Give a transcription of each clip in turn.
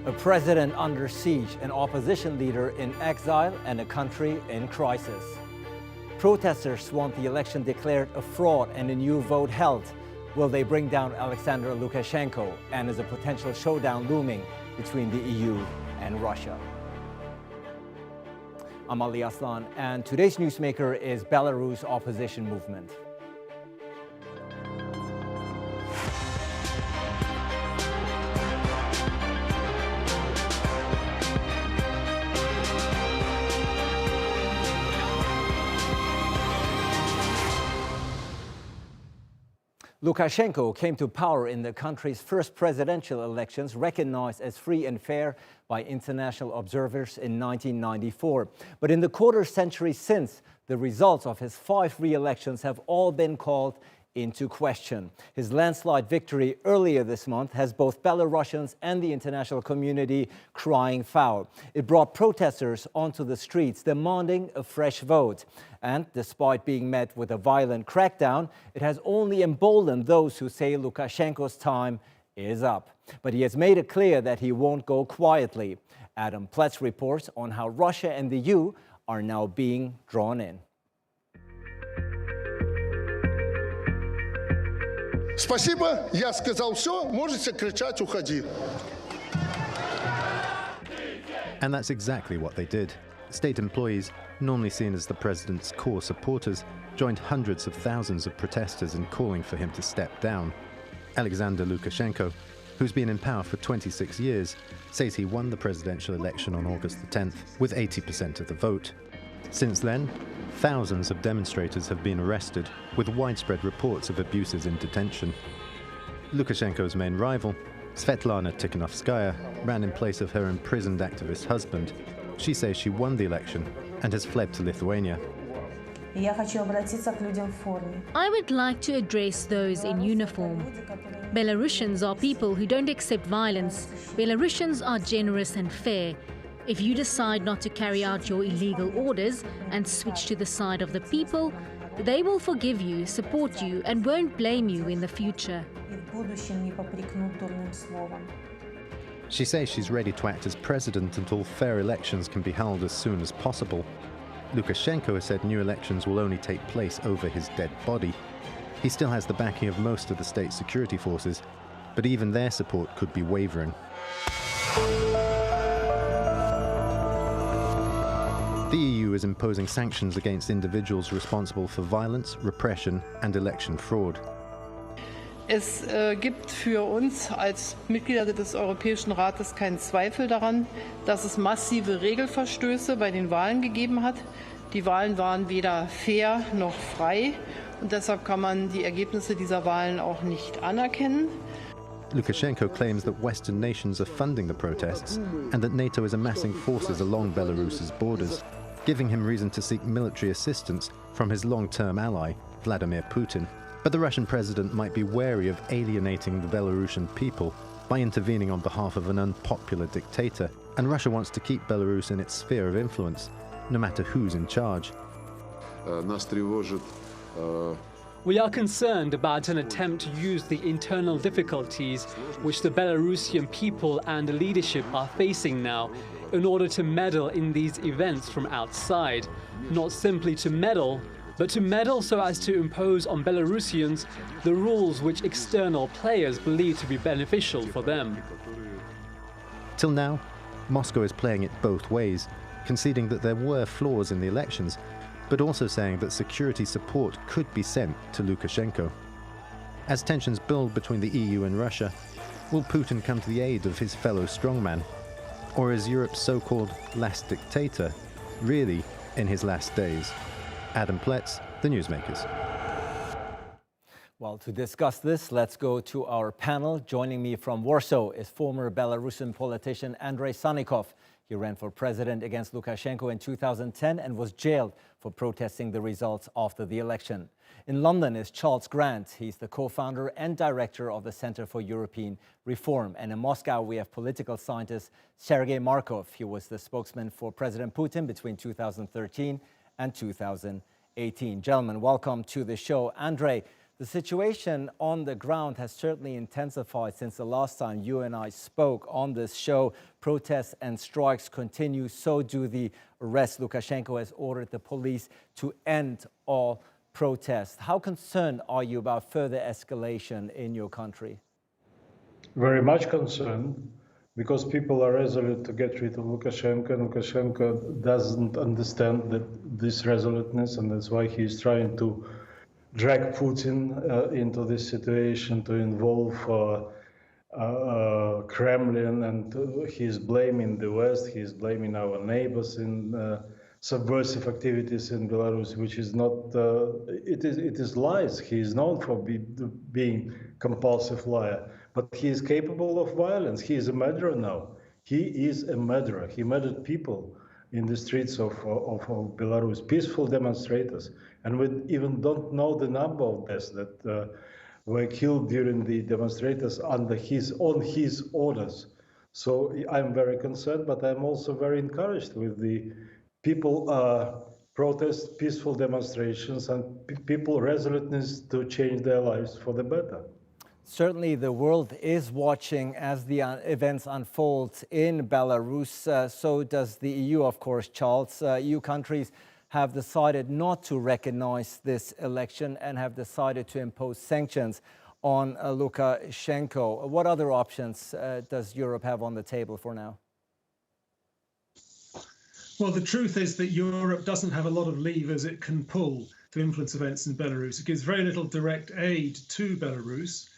A president under siege, an opposition leader in exile, and a country in crisis. Protesters want the election declared a fraud and a new vote held. Will they bring down Alexander Lukashenko? And is a potential showdown looming between the EU and Russia? I'm Ali Aslan, and today's newsmaker is Belarus opposition movement. Lukashenko came to power in the country's first presidential elections, recognized as free and fair by international observers in 1994. But in the quarter century since, the results of his 5 re-elections have all been called into question. His landslide victory earlier this month has both Belarusians and the international community crying foul. It brought protesters onto the streets demanding a fresh vote. And despite being met with a violent crackdown, it has only emboldened those who say Lukashenko's time is up. But he has made it clear that he won't go quietly. Adam Pletz reports on how Russia and the EU are now being drawn in. Спасибо, я сказал все, можете кричать, уходи. And that's exactly what they did. State employees, normally seen as the president's core supporters, joined hundreds of thousands of protesters in calling for him to step down. Alexander Lukashenko, who's been in power for 26 years, says he won the presidential election on August the 10th with 80% of the vote. Since then, thousands of demonstrators have been arrested, with widespread reports of abuses in detention. Lukashenko's main rival, Svetlana Tikhanovskaya, ran in place of her imprisoned activist husband. She says she won the election and has fled to Lithuania. I would like to address those in uniform. Belarusians are people who don't accept violence. Belarusians are generous and fair. If you decide not to carry out your illegal orders and switch to the side of the people, they will forgive you, support you, and won't blame you in the future. She says she's ready to act as president until fair elections can be held as soon as possible. Lukashenko has said new elections will only take place over his dead body. He still has the backing of most of the state security forces, but even their support could be wavering. The EU is imposing sanctions against individuals responsible for violence, repression and election fraud. Es gibt für uns als Mitglieder des Europäischen Rates keinen Zweifel daran, dass es massive Regelverstöße bei den Wahlen gegeben hat. Die Wahlen waren weder fair noch frei und deshalb kann man die Ergebnisse dieser Wahlen auch nicht anerkennen. Lukashenko claims that Western nations are funding the protests and that NATO is amassing forces along Belarus's borders, giving him reason to seek military assistance from his long-term ally, Vladimir Putin. But the Russian president might be wary of alienating the Belarusian people by intervening on behalf of an unpopular dictator, and Russia wants to keep Belarus in its sphere of influence, no matter who's in charge. We are concerned about an attempt to use the internal difficulties which the Belarusian people and the leadership are facing now in order to meddle in these events from outside. Not simply to meddle, but to meddle so as to impose on Belarusians the rules which external players believe to be beneficial for them. Till now, Moscow is playing it both ways, conceding that there were flaws in the elections, but also saying that security support could be sent to Lukashenko. As tensions build between the EU and Russia, will Putin come to the aid of his fellow strongman? Or is Europe's so-called last dictator really in his last days? Adam Pletz, The Newsmakers. Well, to discuss this, let's go to our panel. Joining me from Warsaw is former Belarusian politician Andrei Sannikov. He ran for president against Lukashenko in 2010 and was jailed for protesting the results after the election. In London is Charles Grant. He's the co-founder and director of the Center for European Reform. And in Moscow, we have political scientist Sergey Markov. He was the spokesman for President Putin between 2013 and 2018. Gentlemen, welcome to the show. Andrei, The situation on the ground has certainly intensified since the last time you and I spoke on this show. Protests and strikes continue, so do the arrests. Lukashenko has ordered the police to end all protests. How concerned are you about further escalation in your country? Very much concerned, because people are resolute to get rid of Lukashenko, and Lukashenko doesn't understand this resoluteness, and that's why he's trying to drag Putin into this situation, to involve Kremlin, and he's blaming the West, he's blaming our neighbors in subversive activities in Belarus, which is not, it is lies. He is known for being compulsive liar, but he is capable of violence. He is a murderer now. He is a murderer. He murdered people in the streets of Belarus, peaceful demonstrators. And we even don't know the number of deaths that were killed during the demonstrators on his orders. So I'm very concerned, but I'm also very encouraged with the people protest, peaceful demonstrations, and people resoluteness to change their lives for the better. Certainly, the world is watching as the events unfold in Belarus. So does the EU, of course, Charles. EU countries have decided not to recognize this election and have decided to impose sanctions on Lukashenko. What other options does Europe have on the table for now? Well, the truth is that Europe doesn't have a lot of levers it can pull to influence events in Belarus. It gives very little direct aid to Belarus.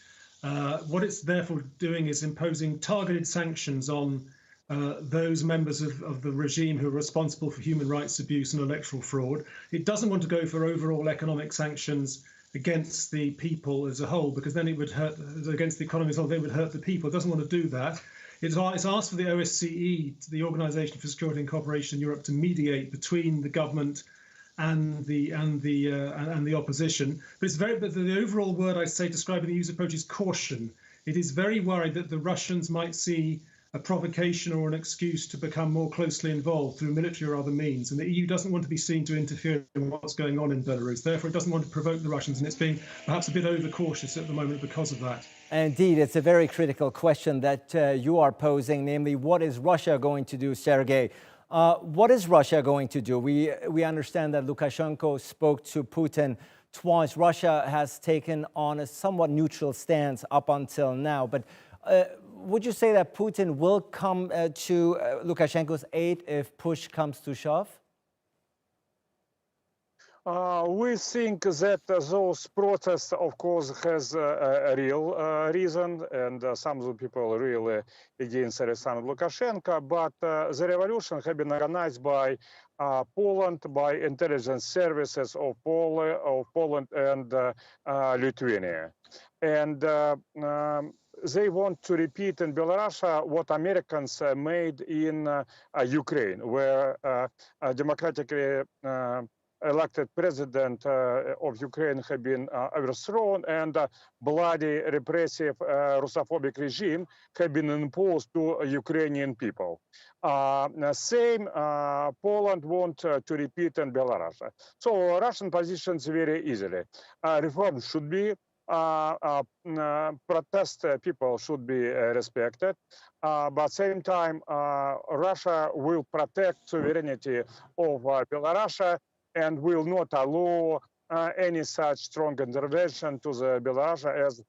What it's therefore doing is imposing targeted sanctions on those members of the regime who are responsible for human rights abuse and electoral fraud. It doesn't want to go for overall economic sanctions against the people as a whole, because then it would hurt, against the economy as a whole, then it would hurt the people. It doesn't want to do that. It's asked for the OSCE, the Organization for Security and Cooperation in Europe, to mediate between the government and the opposition. But the overall word I say describing the EU's approach is caution. It is very worried that the Russians might see a provocation or an excuse to become more closely involved through military or other means. And the EU doesn't want to be seen to interfere in what's going on in Belarus. Therefore, it doesn't want to provoke the Russians, and it's being perhaps a bit overcautious at the moment because of that. Indeed, it's a very critical question that you are posing, namely, what is Russia going to do, Sergey? What is Russia going to do? We understand that Lukashenko spoke to Putin twice. Russia has taken on a somewhat neutral stance up until now. But would you say that Putin will come to Lukashenko's aid if push comes to shove? We think that those protests, of course, has a real reason, and some of the people really against Alexander Lukashenko, but the revolution has been organized by Poland, by intelligence services of Poland and Lithuania. And they want to repeat in Belarus what Americans made in Ukraine, where a democratically elected president of Ukraine had been overthrown, and bloody, repressive, Russophobic regime had been imposed to Ukrainian people. Same Poland want to repeat in Belarus. So Russian positions very easily. Reform should be protest people should be respected, but at the same time, Russia will protect sovereignty of Belarus and will not allow any such strong intervention to the Belarus as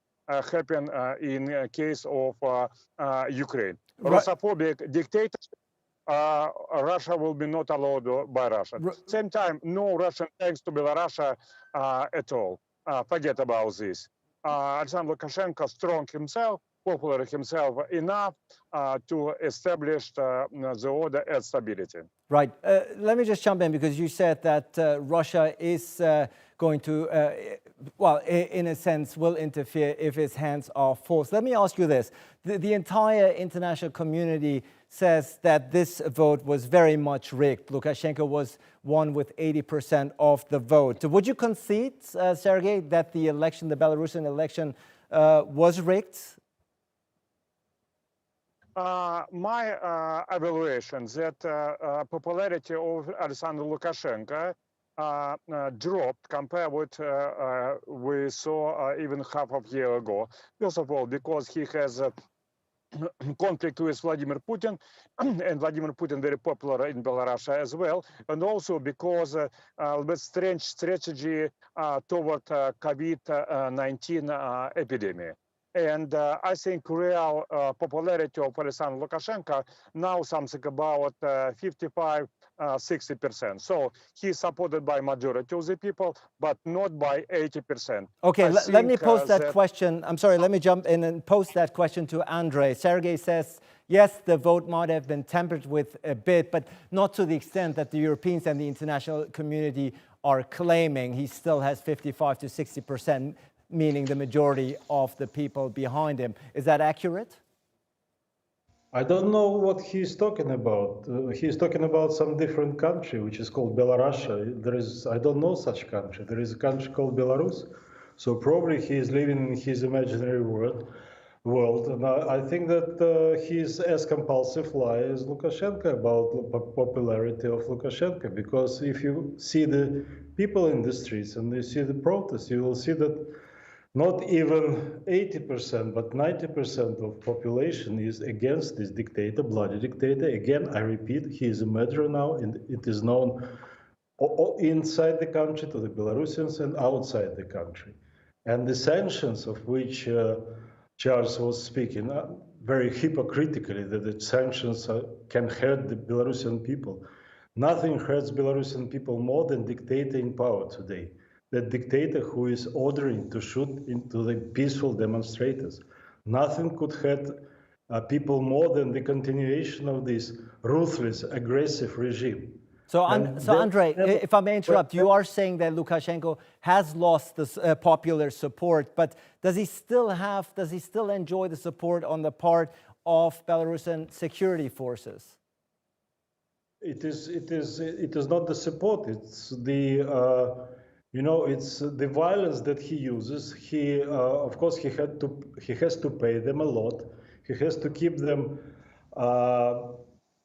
happened in case of Ukraine. Russophobic dictatorship, Russia will be not allowed by Russia. At the same time, no Russian tanks to Belarus at all. Forget about this. Alexander Lukashenko strong himself, popular himself enough to establish the order and stability. Right. Let me just jump in, because you said that Russia is going to, well, in a sense, will interfere if its hands are forced. Let me ask you this. The entire international community says that this vote was very much rigged. Lukashenko was won with 80% of the vote. Would you concede, Sergey, that the election, the Belarusian election, was rigged? My evaluation that popularity of Alexander Lukashenko dropped compared with we saw even half of a year ago. First of all, because he has conflict with Vladimir Putin, and Vladimir Putin very popular in Belarus as well, and also because with strange strategy toward COVID-19 epidemic. And I think real popularity of Alexander Lukashenko now something about 55-60%. So he's supported by majority of the people, but not by 80%. Okay, let me pose that question. I'm sorry, let me jump in and pose that question to Andrei. Sergey says, yes, the vote might have been tempered with a bit, but not to the extent that the Europeans and the international community are claiming. He still has 55 to 60%. Meaning the majority of the people behind him. Is that accurate? I don't know what he's talking about. He's talking about some different country, which is called Belarus. I don't know such country. There is a country called Belarus. So probably he is living in his imaginary world. And I think that he's as compulsive liar as Lukashenko about the popularity of Lukashenko. Because if you see the people in the streets and you see the protests, you will see that not even 80%, but 90% of population is against this dictator, bloody dictator. Again, I repeat, he is a murderer now, and it is known inside the country to the Belarusians and outside the country. And the sanctions of which Charles was speaking, very hypocritically, that the sanctions can hurt the Belarusian people. Nothing hurts Belarusian people more than dictator in power today. The dictator who is ordering to shoot into the peaceful demonstrators. Nothing could hurt people more than the continuation of this ruthless, aggressive regime. So Andrei, if I may interrupt, you are saying that Lukashenko has lost this popular support, but does he still enjoy the support on the part of Belarusian security forces? It is not the support. It's the it's the violence that he uses. He, of course, he has to pay them a lot. He has to keep them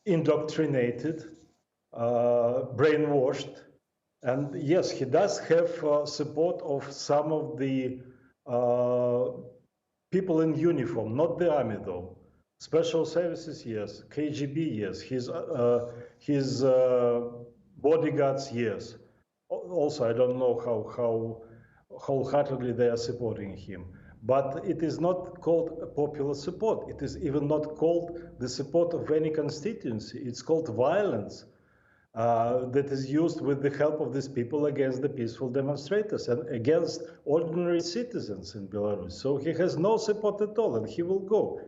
indoctrinated, brainwashed, and yes, he does have support of some of the people in uniform, not the army though. Special services, yes. KGB, yes. His bodyguards, yes. Also, I don't know how wholeheartedly they are supporting him. But it is not called popular support. It is even not called the support of any constituency. It's called violence that is used with the help of these people against the peaceful demonstrators and against ordinary citizens in Belarus. So he has no support at all, and he will go.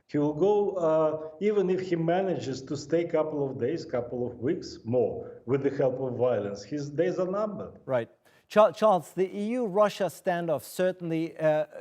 He will go even if he manages to stay a couple of days, couple of weeks more with the help of violence. His days are numbered. Right. Charles, the EU-Russia standoff certainly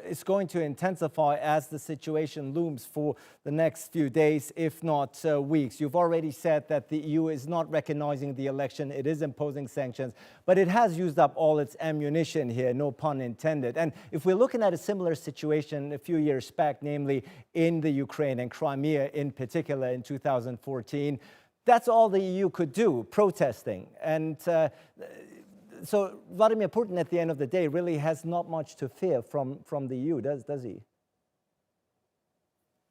is going to intensify as the situation looms for the next few days, if not weeks. You've already said that the EU is not recognizing the election. It is imposing sanctions, but it has used up all its ammunition here, no pun intended. And if we're looking at a similar situation a few years back, namely in the Ukraine and Crimea in particular in 2014, that's all the EU could do, protesting. And so Vladimir Putin, at the end of the day, really has not much to fear from the EU, does he?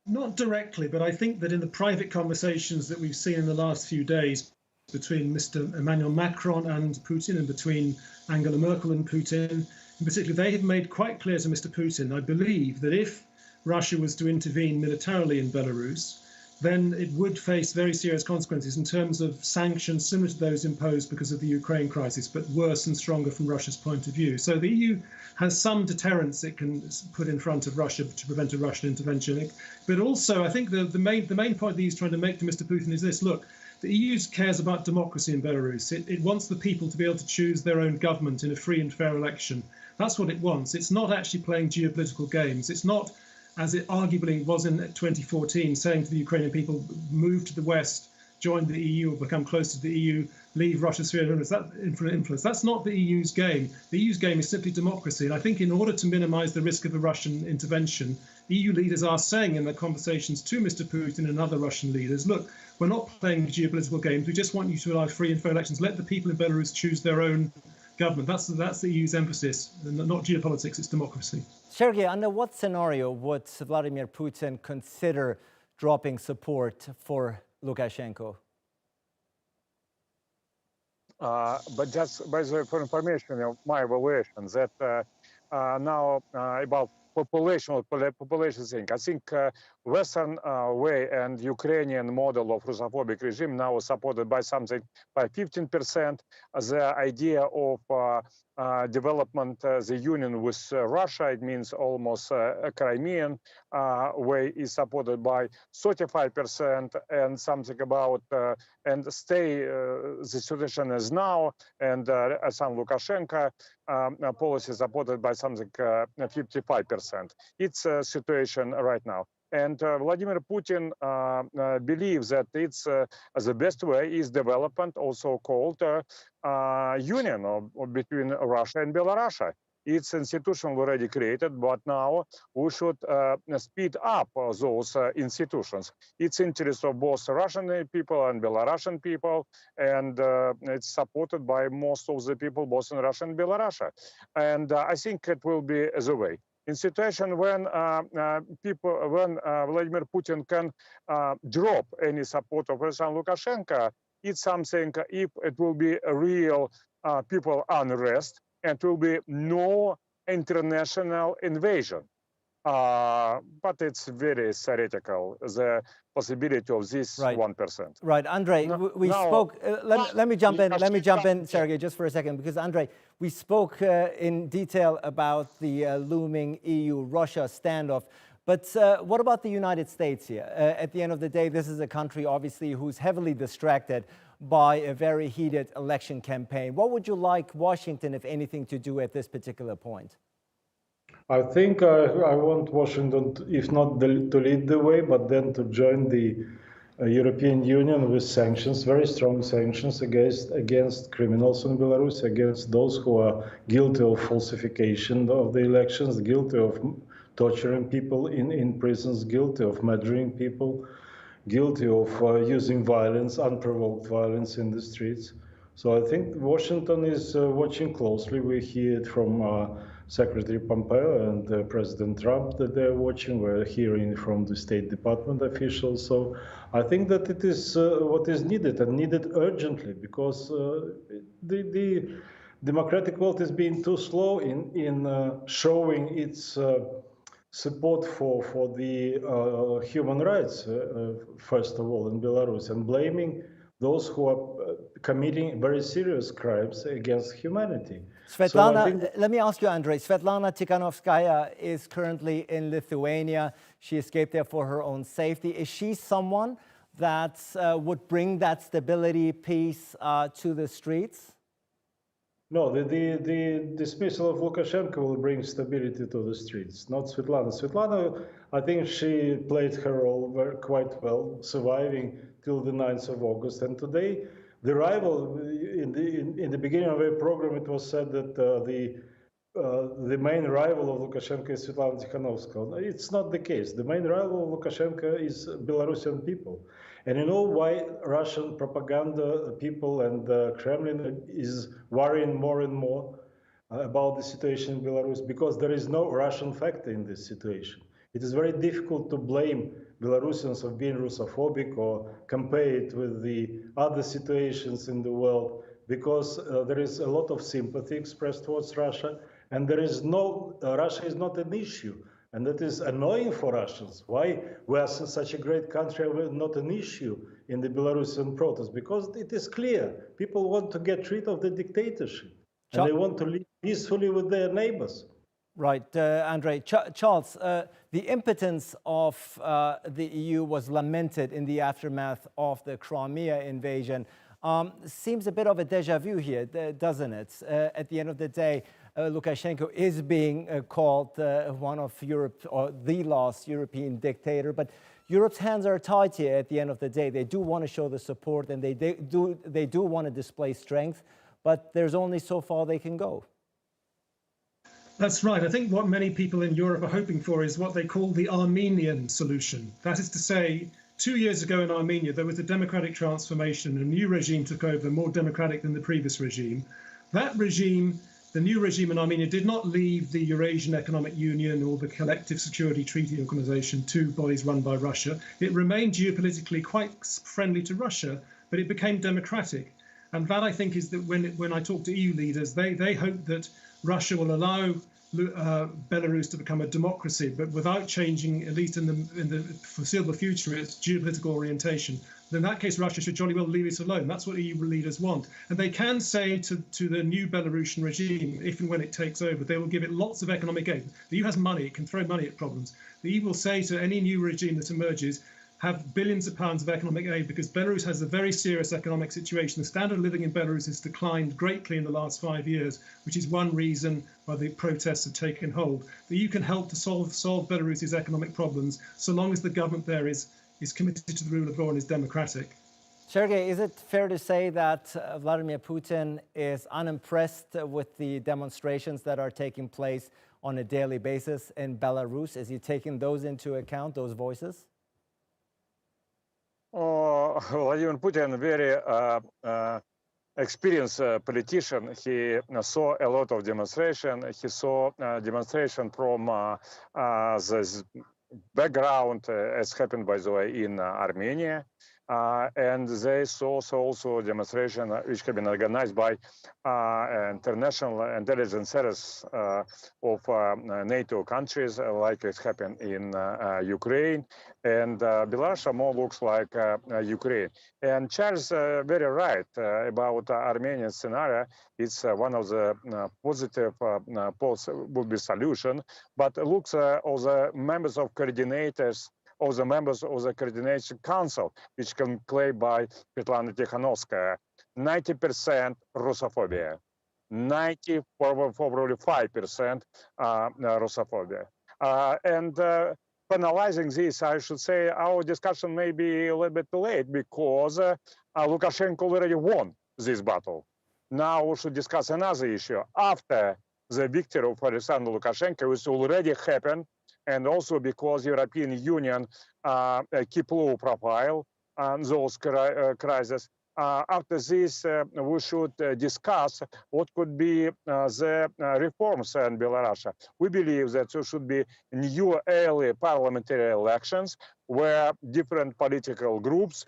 Not directly, but I think that in the private conversations that we've seen in the last few days between Mr. Emmanuel Macron and Putin, and between Angela Merkel and Putin, in particular, they have made quite clear to Mr. Putin, I believe, that if Russia was to intervene militarily in Belarus, then it would face very serious consequences in terms of sanctions similar to those imposed because of the Ukraine crisis, but worse and stronger from Russia's point of view. So the EU has some deterrence it can put in front of Russia to prevent a Russian intervention. But also, I think the main point that he's trying to make to Mr. Putin is this: look, the EU cares about democracy in Belarus. It wants the people to be able to choose their own government in a free and fair election. That's what it wants. It's not actually playing geopolitical games. It's not, as it arguably was in 2014, saying to the Ukrainian people, move to the west, join the EU or become close to the EU, leave Russia's sphere of influence. That's not the EU's game. The EU's game is simply democracy. And I think in order to minimize the risk of a Russian intervention, EU leaders are saying in their conversations to Mr. Putin and other Russian leaders, look, we're not playing geopolitical games. We just want you to allow free and fair elections. Let the people in Belarus choose their own government. That's the EU's emphasis, not geopolitics, it's democracy. Sergey, under what scenario would Vladimir Putin consider dropping support for Lukashenko? But just by the way, for information of my evaluation, that now about population thing, I think Western way and Ukrainian model of Russophobic regime now supported by something by 15%. The idea of development, the union with Russia, it means almost a Crimean way is supported by 35%, and something about and stay the situation as now, and some Lukashenko policy supported by something 55%. It's a situation right now. And Vladimir Putin believes that it's the best way is development, also called union between Russia and Belarus. It's institution already created, but now we should speed up those institutions. It's interest of both Russian people and Belarusian people, and it's supported by most of the people both in Russia and Belarus. And I think it will be the way. In situation when Vladimir Putin can drop any support of President Lukashenko, it's something if it will be a real people unrest and will be no international invasion. But it's very theoretical, the possibility of this 1%. Right, Andrei, we spoke, let me jump in, Sergey, just for a second, because Andrei, we spoke in detail about the looming EU-Russia standoff, but what about the United States here? At the end of the day, this is a country, obviously, who's heavily distracted by a very heated election campaign. What would you like Washington, if anything, to do at this particular point? I think I want Washington, if not to lead the way, but then to join the European Union with sanctions, very strong sanctions against criminals in Belarus, against those who are guilty of falsification of the elections, guilty of torturing people in prisons, guilty of murdering people, guilty of using violence, unprovoked violence in the streets. So I think Washington is watching closely. We hear it from Secretary Pompeo and President Trump that they're watching. We're hearing from the State Department officials. So I think that it is what is needed, and needed urgently, because the democratic world is being too slow in showing its support for the human rights, first of all, in Belarus, and blaming those who are committing very serious crimes against humanity. Svetlana, so let me ask you, Andrei. Svetlana Tikhanovskaya is currently in Lithuania. She escaped there for her own safety. Is she someone that would bring that stability, peace to the streets? No, the dismissal of Lukashenko will bring stability to the streets, not Svetlana. Svetlana, I think she played her role quite well, surviving till the 9th of August. And today, the rival, in the beginning of our program, it was said that the main rival of Lukashenko is Svetlana Tikhanovskaya. It's not the case. The main rival of Lukashenko is Belarusian people. And you know why Russian propaganda people and the Kremlin is worrying more and more about the situation in Belarus? Because there is no Russian factor in this situation. It is very difficult to blame Belarusians of being Russophobic or compare it with the other situations in the world, because there is a lot of sympathy expressed towards Russia, and there is no, Russia is not an issue. And that is annoying for Russians. Why we are such a great country, we're not an issue in the Belarusian protest? Because it is clear, people want to get rid of the dictatorship, and they want to live peacefully with their neighbors. Right, Andrei. Charles, the impotence of the EU was lamented in the aftermath of the Crimea invasion. Seems a bit of a déjà vu here, doesn't it? At the end of the day, Lukashenko is being called one of Europe, or the last European dictator. But Europe's hands are tied here at the end of the day. They do want to show the support, and they do want to display strength, but there's only so far they can go. That's right. I think what many people in Europe are hoping for is what they call the Armenian solution. That is to say, 2 years ago in Armenia, there was a democratic transformation. A new regime took over, more democratic than the previous regime. That regime, the new regime in Armenia, did not leave the Eurasian Economic Union or the Collective Security Treaty Organization, two bodies run by Russia. It remained geopolitically quite friendly to Russia, but it became democratic. And that, I think, is that when I talk to EU leaders, they hope that Russia will allow Belarus to become a democracy, but without changing, at least in the foreseeable future, its geopolitical orientation. Then in that case, Russia should jolly well leave it alone. That's what EU leaders want. And they can say to the new Belarusian regime, if and when it takes over, they will give it lots of economic aid. The EU has money, it can throw money at problems. The EU will say to any new regime that emerges, have billions of pounds of economic aid, because Belarus has a very serious economic situation. The standard of living in Belarus has declined greatly in the last 5 years, which is one reason why the protests have taken hold. The EU can help to solve Belarus's economic problems, so long as the government there is committed to the rule of law and is democratic. Sergey, is it fair to say that Vladimir Putin is unimpressed with the demonstrations that are taking place on a daily basis in Belarus? Is he taking those into account, those voices? Vladimir Putin, very experienced politician. He saw a lot of demonstration. He saw demonstration from the background, as happened, by the way, in Armenia. And they saw also demonstration which have been organized by international intelligence service of NATO countries, like it happened in Ukraine. And Belarus more looks like Ukraine. And Charles very right about Armenian scenario. It's one of the positive would be solution, but looks of the members of coordinators, of the members of the Coordination Council, which can play by Svetlana Tikhanovskaya, 90% Russophobia, 5% Russophobia. And penalizing this, I should say, our discussion may be a little bit late because Lukashenko already won this battle. Now we should discuss another issue. After the victory of Alexander Lukashenko, which already happened, and also because European Union keep low profile on those crises. After this, we should discuss what could be the reforms in Belarus. We believe that there should be new early parliamentary elections where different political groups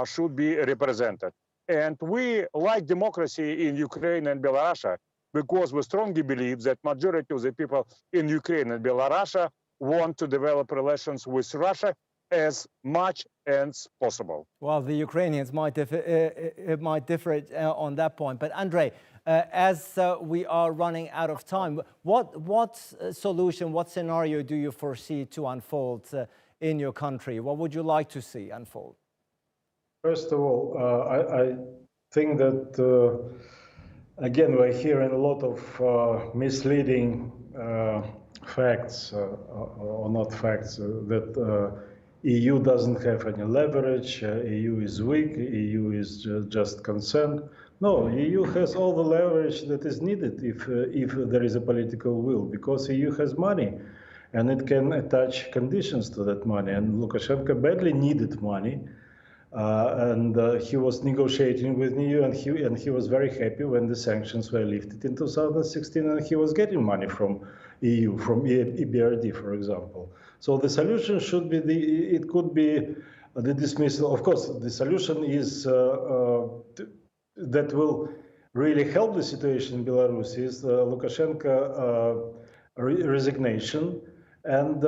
should be represented. And we like democracy in Ukraine and Belarus because we strongly believe that majority of the people in Ukraine and Belarus want to develop relations with Russia as much as possible. Well, the Ukrainians might differ on that point. But Andrei, as we are running out of time, what solution, what scenario do you foresee to unfold in your country? What would you like to see unfold? First of all, I think that, again, we're hearing a lot of misleading facts or not facts that EU doesn't have any leverage, EU is weak, EU is just concerned. No, EU has all the leverage that is needed if there is a political will, because EU has money and it can attach conditions to that money. And Lukashenko badly needed money, and he was negotiating with EU, and he was very happy when the sanctions were lifted in 2016, and he was getting money from EU, from EBRD, for example. So the solution should be it could be the dismissal. Of course, the solution is that will really help the situation in Belarus is Lukashenko resignation and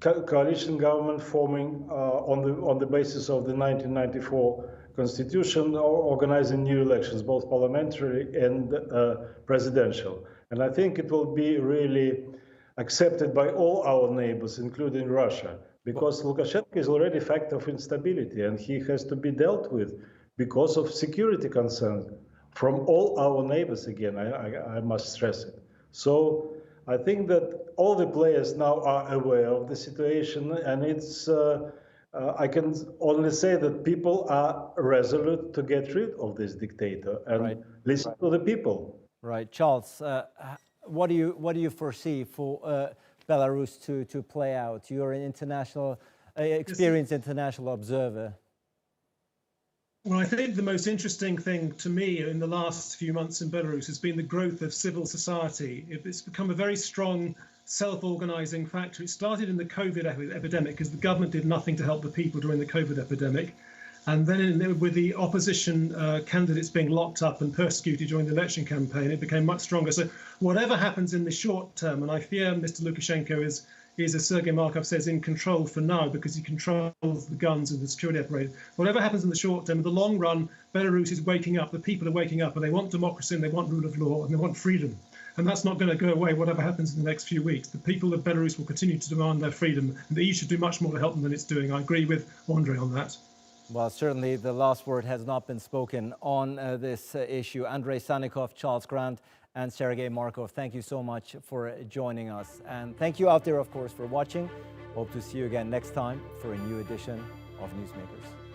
coalition government forming on the basis of the 1994 constitution, organizing new elections, both parliamentary and presidential. And I think it will be really accepted by all our neighbors, including Russia, because Lukashenko is already a factor of instability and he has to be dealt with because of security concerns from all our neighbors again, I must stress it. So I think that all the players now are aware of the situation, and it's I can only say that people are resolute to get rid of this dictator and listen to the people. Right, Charles. What do you foresee for Belarus to play out? You're an international, experienced international observer. Well, I think the most interesting thing to me in the last few months in Belarus has been the growth of civil society. It's become a very strong self-organizing factor. It started in the COVID epidemic because the government did nothing to help the people during the COVID epidemic. And then with the opposition candidates being locked up and persecuted during the election campaign, it became much stronger. So whatever happens in the short term, and I fear Mr. Lukashenko is, as Sergey Markov says, in control for now because he controls the guns and the security apparatus. Whatever happens in the short term, in the long run, Belarus is waking up. The people are waking up and they want democracy and they want rule of law and they want freedom. And that's not going to go away, whatever happens in the next few weeks. The people of Belarus will continue to demand their freedom. And the EU should do much more to help them than it's doing. I agree with Andrei on that. Well, certainly the last word has not been spoken on this issue. Andrei Sannikov, Charles Grant, and Sergey Markov, thank you so much for joining us. And thank you out there, of course, for watching. Hope to see you again next time for a new edition of Newsmakers.